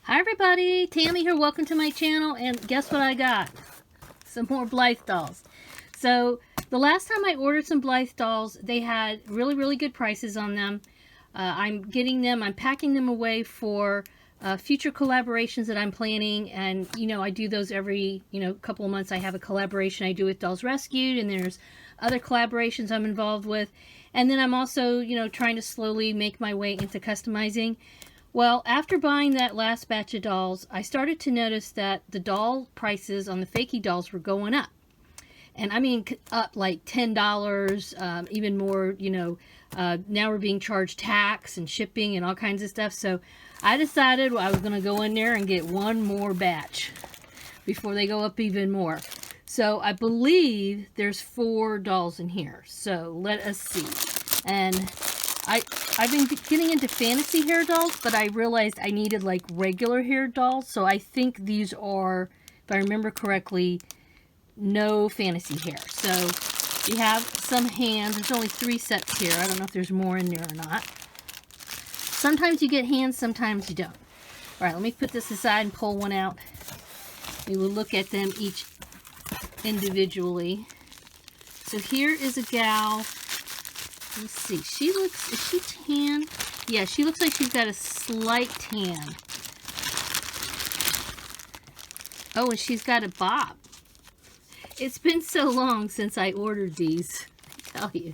Hi everybody, Tammy here, welcome to my channel, and guess what I got? Some more Blythe dolls. So, the last time I ordered some Blythe dolls, they had really good prices on them. I'm packing them away for future collaborations that I'm planning, and I do those every, couple of months. I have a collaboration I do with Dolls Rescued, and there's other collaborations I'm involved with. And then I'm also, trying to slowly make my way into customizing. Well, after buying that last batch of dolls, I started to notice that the doll prices on the Fakey dolls were going up. And I mean up like $10, even more, now we're being charged tax and shipping and all kinds of stuff. So I decided I was going to go in there and get one more batch before they go up even more. So I believe there's 4 dolls in here. So let us see. And I've been getting into fantasy hair dolls, but I realized I needed like regular hair dolls. So I think these are, if I remember correctly, no fantasy hair. So we have some hands. There's only 3 sets here. I don't know if there's more in there or not. Sometimes you get hands, sometimes you don't. All right, let me put this aside and pull one out. We will look at them each individually. So here is a gal. Let's see. Is she tan? Yeah, she looks like she's got a slight tan. Oh, and she's got a bob. It's been so long since I ordered these, I tell you.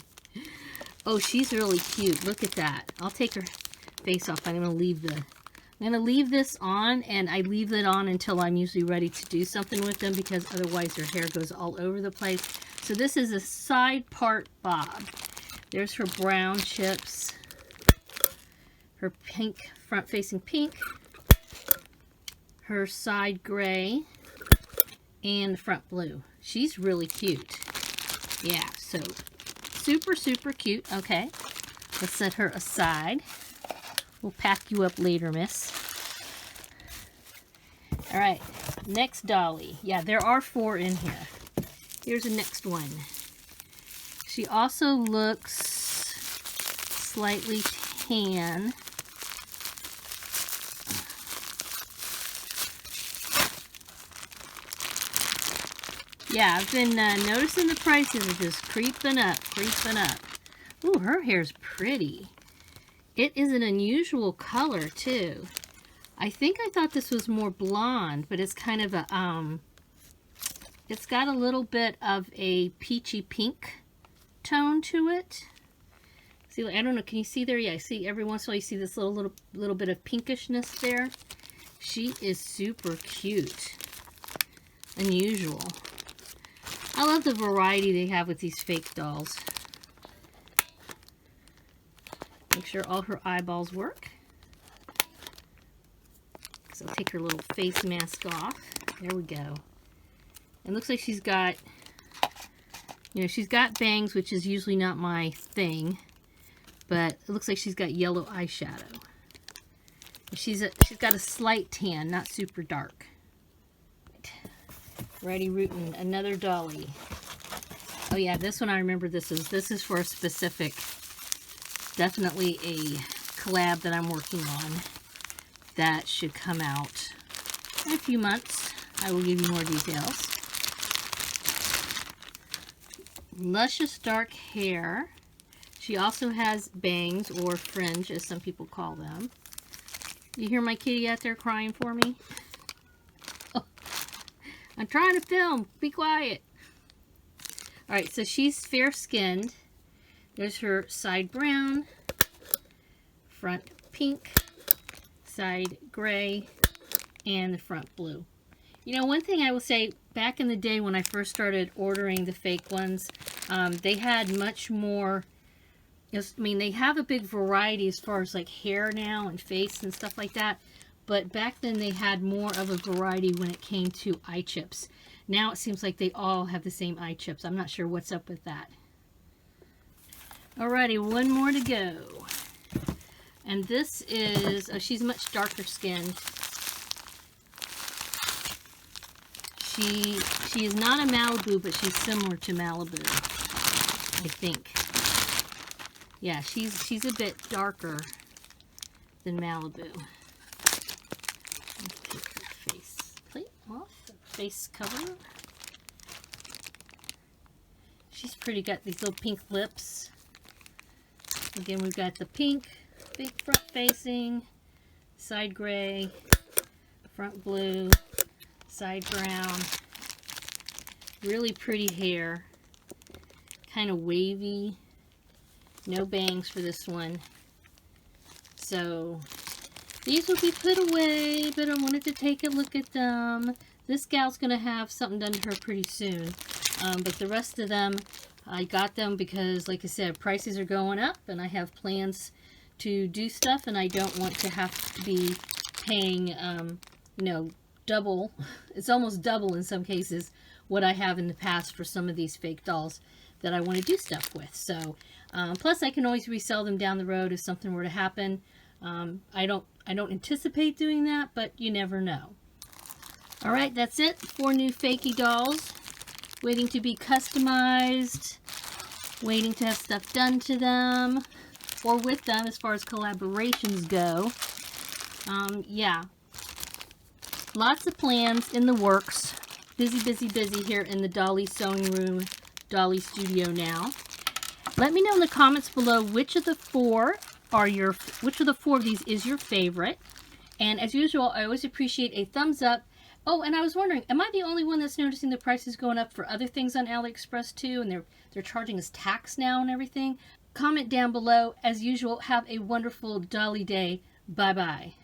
Oh, she's really cute. Look at that. I'll take her face off. I'm going to leave this on, and I leave it on until I'm usually ready to do something with them, because otherwise their hair goes all over the place. So this is a side part bob. There's her brown chips, her pink, front-facing pink, her side gray, and the front blue. She's really cute. Yeah, so super cute. Okay, let's set her aside. We'll pack you up later, miss. All right, next dolly. Yeah, there are 4 in here. Here's the next one. She also looks slightly tan. Yeah, I've been noticing the prices are just creeping up. Ooh, her hair's pretty. It is an unusual color, too. I think I thought this was more blonde, but it's kind of a, it's got a little bit of a peachy pink tone to it. See, I don't know, can you see there? Yeah, I see every once in a while you see this little bit of pinkishness there. She is super cute. Unusual. I love the variety they have with these fake dolls. Make sure all her eyeballs work. So I'll take her little face mask off. There we go. It looks like she's got, she's got bangs, which is usually not my thing, but it looks like she's got yellow eyeshadow. She's got a slight tan, not super dark. Ready rootin', another dolly. Oh yeah, this one I remember. This is for a specific, definitely a collab that I'm working on that should come out in a few months. I will give you more details. Luscious dark hair. She also has bangs, or fringe as some people call them. You hear my kitty out there crying for me? Oh, I'm trying to film. Be quiet. Alright, so she's fair-skinned. There's her side brown, front pink, side gray, and the front blue. One thing I will say, back in the day when I first started ordering the fake ones, they had much more, they have a big variety as far as like hair now and face and stuff like that, but back then they had more of a variety when it came to eye chips. Now it seems like they all have the same eye chips. I'm not sure what's up with that. Alrighty, one more to go. And this is, she's much darker skinned. She is not a Malibu, but she's similar to Malibu, I think. Yeah, she's a bit darker than Malibu. Take her face plate off, face cover. She's pretty, got these little pink lips. Again, we've got the pink, big front facing, side gray, front blue, side brown. Really pretty hair, kind of wavy. No bangs for this one. So these will be put away, but I wanted to take a look at them. This gal's going to have something done to her pretty soon. But the rest of them, I got them because, like I said, prices are going up and I have plans to do stuff and I don't want to have to be paying, you know, double. It's almost double in some cases what I have in the past for some of these fake dolls that I want to do stuff with. So, plus I can always resell them down the road if something were to happen. I don't anticipate doing that, but you never know. All right, that's it. 4 new fakey dolls, waiting to be customized, waiting to have stuff done to them or with them as far as collaborations go. Yeah, lots of plans in the works. Busy, busy, busy here in the Dolly Sewing Room, Dolly Studio now. Let me know in the comments below which of the 4 are which of the 4 of these is your favorite. And as usual, I always appreciate a thumbs up. Oh, and I was wondering, am I the only one that's noticing the prices going up for other things on AliExpress too? And they're charging us tax now and everything? Comment down below. As usual, have a wonderful Dolly day. Bye-bye.